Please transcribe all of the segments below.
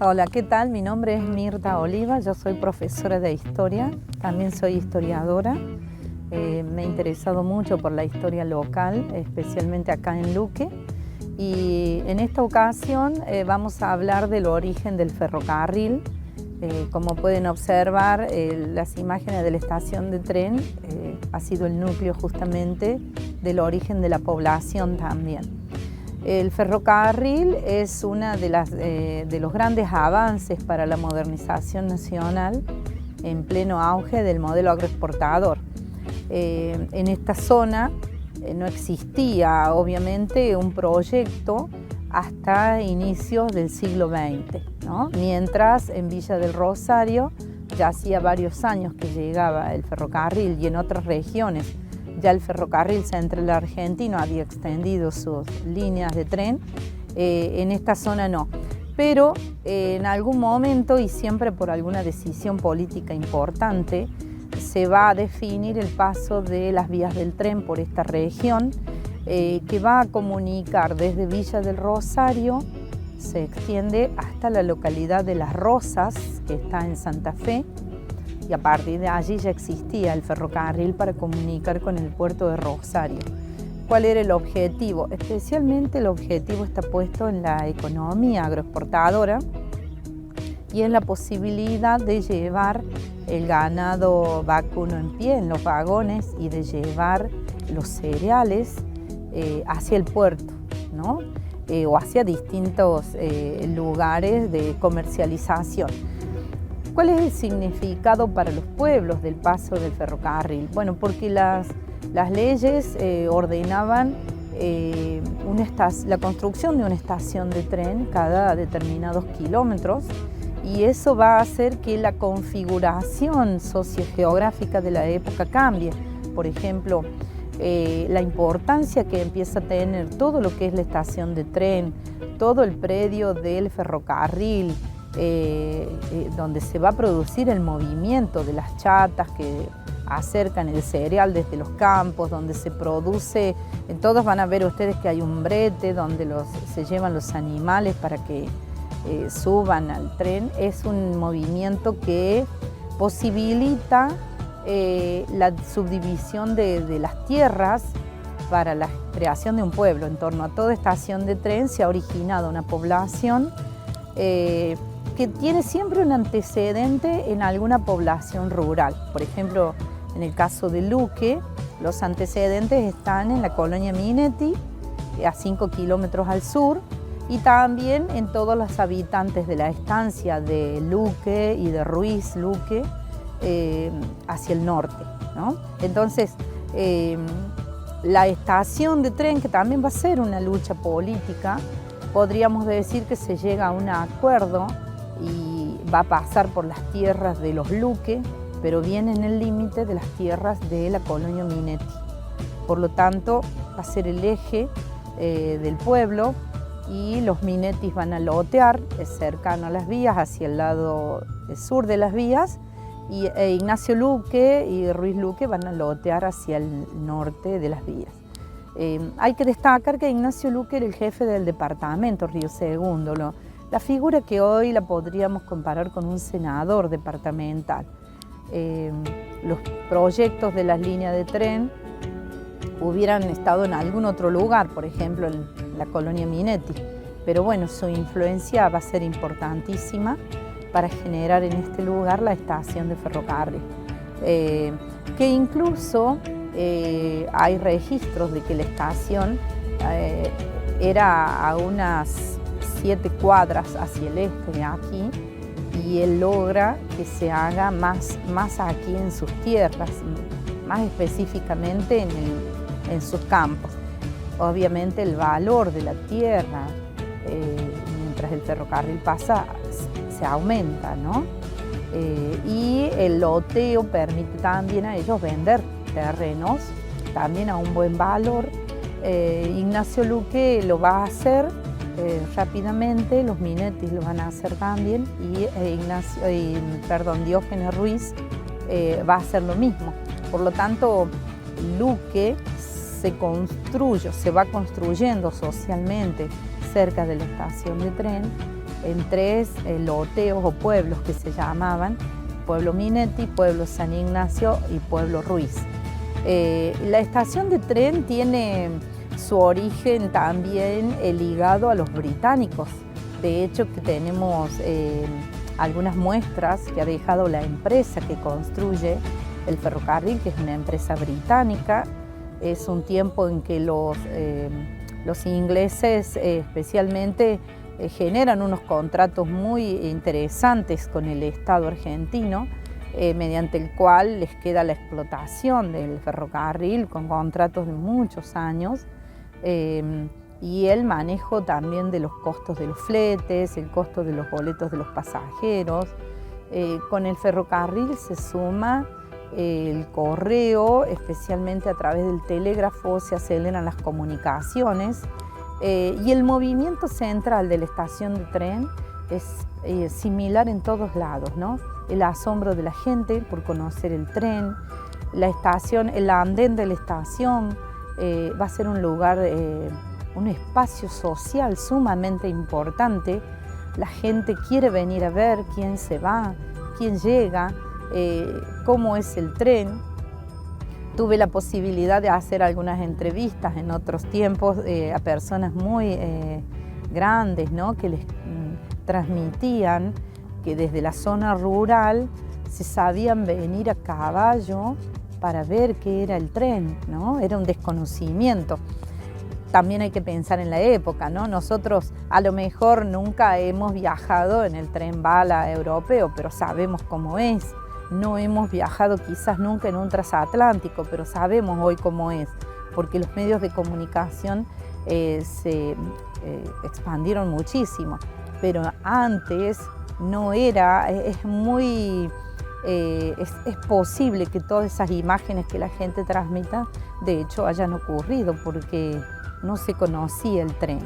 Hola, ¿qué tal? Mi nombre es Mirta Oliva, yo soy profesora de historia, también soy historiadora. Me he interesado mucho por la historia local, especialmente acá en Luque. Y en esta ocasión vamos a hablar del origen del ferrocarril. Como pueden observar, las imágenes de la estación de tren ha sido el núcleo justamente del origen de la población también. El ferrocarril es uno de los grandes avances para la modernización nacional en pleno auge del modelo agroexportador. En esta zona no existía, obviamente, un proyecto hasta inicios del siglo XX, ¿no? Mientras en Villa del Rosario ya hacía varios años que llegaba el ferrocarril y en otras regiones ya el ferrocarril central argentino había extendido sus líneas de tren, en esta zona no. Pero en algún momento y siempre por alguna decisión política importante se va a definir el paso de las vías del tren por esta región, que va a comunicar desde Villa del Rosario, se extiende hasta la localidad de Las Rosas, que está en Santa Fe, y a partir de allí ya existía el ferrocarril para comunicar con el puerto de Rosario. ¿Cuál era el objetivo? Especialmente el objetivo está puesto en la economía agroexportadora y en la posibilidad de llevar el ganado vacuno en pie en los vagones y de llevar los cereales hacia el puerto, ¿no? O hacia distintos lugares de comercialización. ¿Cuál es el significado para los pueblos del paso del ferrocarril? Bueno, porque las leyes ordenaban la construcción de una estación de tren cada determinados kilómetros, y eso va a hacer que la configuración sociogeográfica de la época cambie. Por ejemplo, la importancia que empieza a tener todo lo que es la estación de tren, todo el predio del ferrocarril, donde se va a producir el movimiento de las chatas que acercan el cereal desde los campos, donde se produce, en todos van a ver ustedes que hay un brete donde se llevan los animales para que suban al tren. Es un movimiento que posibilita la subdivisión de las tierras para la creación de un pueblo. En torno a toda estación de tren se ha originado una población que tiene siempre un antecedente en alguna población rural. Por ejemplo, en el caso de Luque, los antecedentes están en la colonia Minetti, a 5 kilómetros al sur, y también en todos los habitantes de la estancia de Luque y de Ruiz Luque hacia el norte, ¿no? Entonces, la estación de tren, que también va a ser una lucha política, podríamos decir que se llega a un acuerdo y va a pasar por las tierras de los Luque, pero viene en el límite de las tierras de la colonia Minetti. Por lo tanto, va a ser el eje del pueblo, y los Minettis van a lotear cercano a las vías, hacia el lado sur de las vías, y Ignacio Luque y Ruiz Luque van a lotear hacia el norte de las vías. Hay que destacar que Ignacio Luque era el jefe del departamento Río Segundo, la figura que hoy la podríamos comparar con un senador departamental. Los proyectos de las líneas de tren hubieran estado en algún otro lugar, por ejemplo en la colonia Minetti, pero bueno, su influencia va a ser importantísima para generar en este lugar la estación de ferrocarril, que incluso hay registros de que la estación era a unas 7 cuadras hacia el este de aquí, y él logra que se haga más aquí en sus tierras, más específicamente en sus campos. Obviamente el valor de la tierra, mientras el ferrocarril pasa, se aumenta, ¿no? Y el loteo permite también a ellos vender terrenos también a un buen valor. Ignacio Luque lo va a hacer rápidamente, los Minettis lo van a hacer también, y Diógenes Ruiz va a hacer lo mismo. Por lo tanto, Luque se va construyendo socialmente cerca de la estación de tren, en 3 loteos o pueblos que se llamaban Pueblo Minetti, Pueblo San Ignacio y Pueblo Ruiz. La estación de tren tiene su origen también ligado a los británicos. De hecho, que tenemos algunas muestras que ha dejado la empresa que construye el ferrocarril, que es una empresa británica. Es un tiempo en que los ingleses especialmente generan unos contratos muy interesantes con el Estado argentino, mediante el cual les queda la explotación del ferrocarril con contratos de muchos años, y el manejo también de los costos de los fletes, el costo de los boletos de los pasajeros. Con el ferrocarril se suma el correo, especialmente a través del telégrafo se aceleran las comunicaciones, y el movimiento central de la estación de tren es similar en todos lados, ¿no? El asombro de la gente por conocer el tren, la estación, el andén de la estación va a ser un lugar, un espacio social sumamente importante. La gente quiere venir a ver quién se va, quién llega, cómo es el tren. Tuve la posibilidad de hacer algunas entrevistas en otros tiempos a personas muy grandes, ¿no? Que les transmitían que desde la zona rural se sabían venir a caballo para ver qué era el tren, ¿no? Era un desconocimiento. También hay que pensar en la época, ¿no? Nosotros a lo mejor nunca hemos viajado en el tren bala europeo, pero sabemos cómo es. No hemos viajado quizás nunca en un transatlántico, pero sabemos hoy cómo es, porque los medios de comunicación se expandieron muchísimo. Pero antes no era, es posible que todas esas imágenes que la gente transmita, de hecho, hayan ocurrido, porque no se conocía el tren.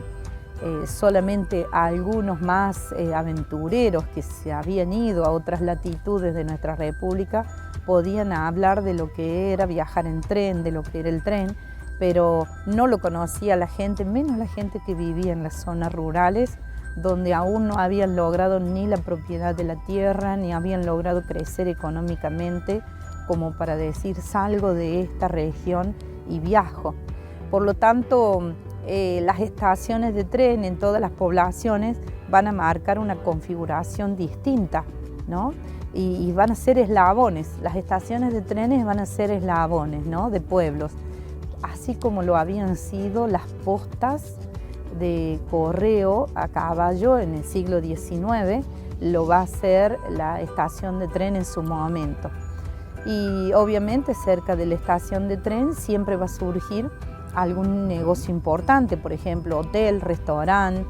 Solamente algunos más aventureros que se habían ido a otras latitudes de nuestra república podían hablar de lo que era viajar en tren, de lo que era el tren, pero no lo conocía la gente, menos la gente que vivía en las zonas rurales, donde aún no habían logrado ni la propiedad de la tierra, ni habían logrado crecer económicamente como para decir salgo de esta región y viajo. Por lo tanto, las estaciones de tren en todas las poblaciones van a marcar una configuración distinta, ¿no? Y van a ser eslabones. Las estaciones de trenes van a ser eslabones, ¿no? De pueblos, así como lo habían sido las postas de correo a caballo en el siglo XIX, lo va a ser la estación de tren en su momento. Y obviamente cerca de la estación de tren siempre va a surgir algún negocio importante, por ejemplo, hotel, restaurante,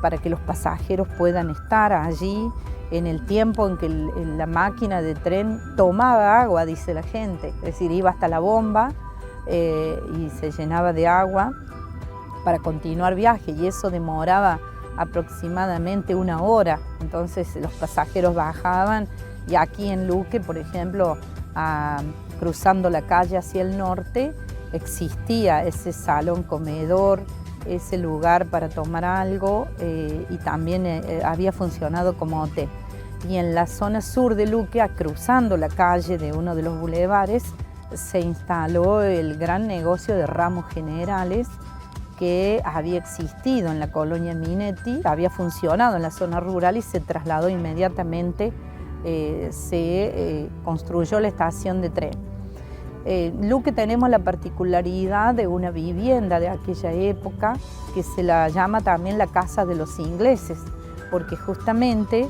para que los pasajeros puedan estar allí en el tiempo en que la máquina de tren tomaba agua, dice la gente, es decir, iba hasta la bomba y se llenaba de agua para continuar viaje, y eso demoraba aproximadamente 1 hora. Entonces los pasajeros bajaban, y aquí en Luque, por ejemplo, cruzando la calle hacia el norte, existía ese salón comedor, ese lugar para tomar algo, y también había funcionado como hotel. Y en la zona sur de Luque, cruzando la calle de uno de los bulevares, se instaló el gran negocio de Ramos Generales, que había existido en la colonia Minetti, había funcionado en la zona rural y se trasladó inmediatamente, se construyó la estación de tren. Luque tenemos la particularidad de una vivienda de aquella época que se la llama también la Casa de los Ingleses, porque justamente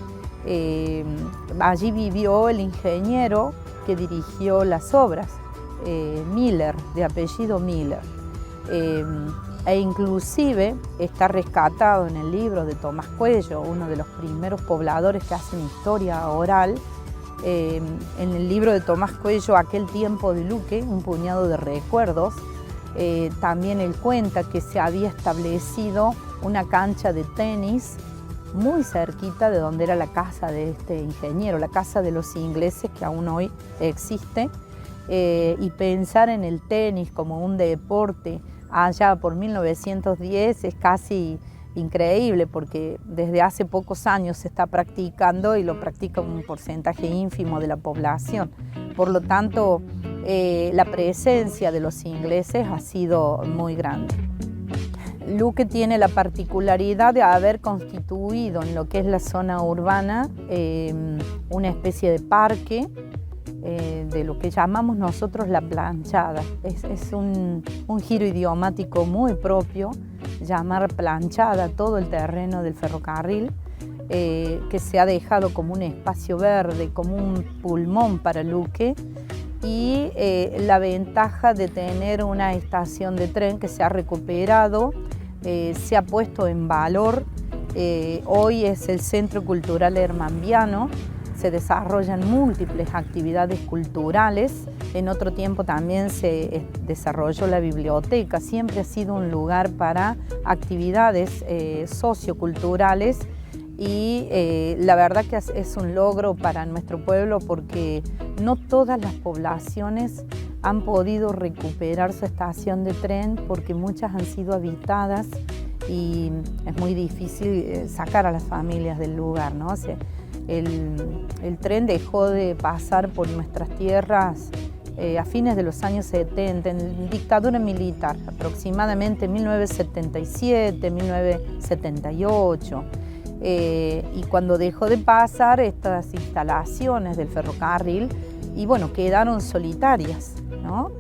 allí vivió el ingeniero que dirigió las obras, Miller, de apellido Miller. E inclusive está rescatado en el libro de Tomás Cuello, uno de los primeros pobladores que hacen historia oral. En el libro de Tomás Cuello, Aquel tiempo de Luque, un puñado de recuerdos, también él cuenta que se había establecido una cancha de tenis muy cerquita de donde era la casa de este ingeniero, la Casa de los Ingleses, que aún hoy existe, y pensar en el tenis como un deporte allá por 1910 es casi increíble porque desde hace pocos años se está practicando y lo practica un porcentaje ínfimo de la población. Por lo tanto, la presencia de los ingleses ha sido muy grande. Luque tiene la particularidad de haber constituido en lo que es la zona urbana una especie de parque de lo que llamamos nosotros la planchada. Es un giro idiomático muy propio, llamar planchada todo el terreno del ferrocarril, que se ha dejado como un espacio verde, como un pulmón para Luque, y la ventaja de tener una estación de tren que se ha recuperado, se ha puesto en valor. Hoy es el Centro Cultural Hermanviano, se desarrollan múltiples actividades culturales. En otro tiempo también se desarrolló la biblioteca. Siempre ha sido un lugar para actividades socioculturales y la verdad que es un logro para nuestro pueblo porque no todas las poblaciones han podido recuperar su estación de tren porque muchas han sido habitadas y es muy difícil sacar a las familias del lugar, ¿no? O sea, el tren dejó de pasar por nuestras tierras a fines de los años 70, en dictadura militar, aproximadamente 1977, 1978. Y cuando dejó de pasar estas instalaciones del ferrocarril, y bueno, quedaron solitarias, ¿no?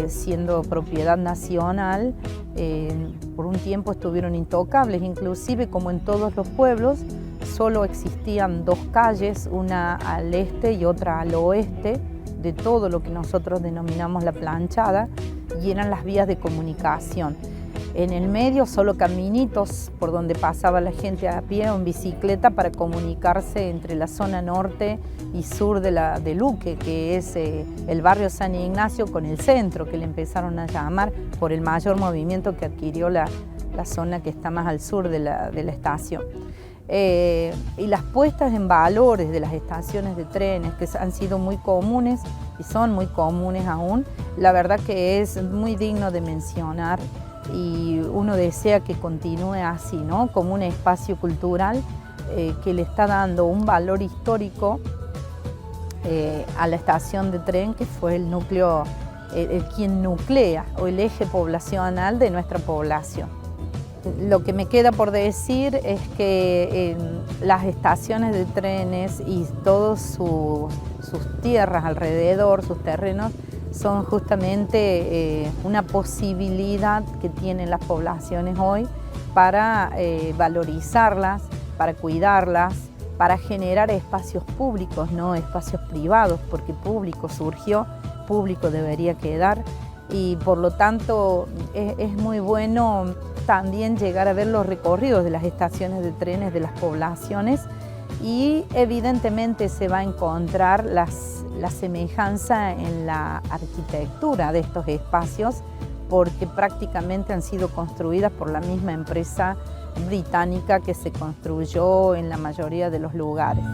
Siendo propiedad nacional, por un tiempo estuvieron intocables, inclusive como en todos los pueblos, solo existían dos calles, una al este y otra al oeste, de todo lo que nosotros denominamos la planchada, y eran las vías de comunicación. En el medio solo caminitos por donde pasaba la gente a pie o en bicicleta para comunicarse entre la zona norte y sur de Luque, que es el barrio San Ignacio con el centro, que le empezaron a llamar por el mayor movimiento que adquirió la zona que está más al sur de la estación. Y las puestas en valores de las estaciones de trenes, que han sido muy comunes y son muy comunes aún, la verdad que es muy digno de mencionar y uno desea que continúe así, ¿no? Como un espacio cultural que le está dando un valor histórico a la estación de tren, que fue el núcleo, quien nuclea o el eje poblacional de nuestra población. Lo que me queda por decir es que las estaciones de trenes y todas sus tierras alrededor, sus terrenos, son justamente una posibilidad que tienen las poblaciones hoy para valorizarlas, para cuidarlas, para generar espacios públicos, no espacios privados, porque público surgió, público debería quedar, y por lo tanto es muy bueno también llegar a ver los recorridos de las estaciones de trenes de las poblaciones, y evidentemente se va a encontrar la semejanza en la arquitectura de estos espacios, porque prácticamente han sido construidas por la misma empresa británica que se construyó en la mayoría de los lugares.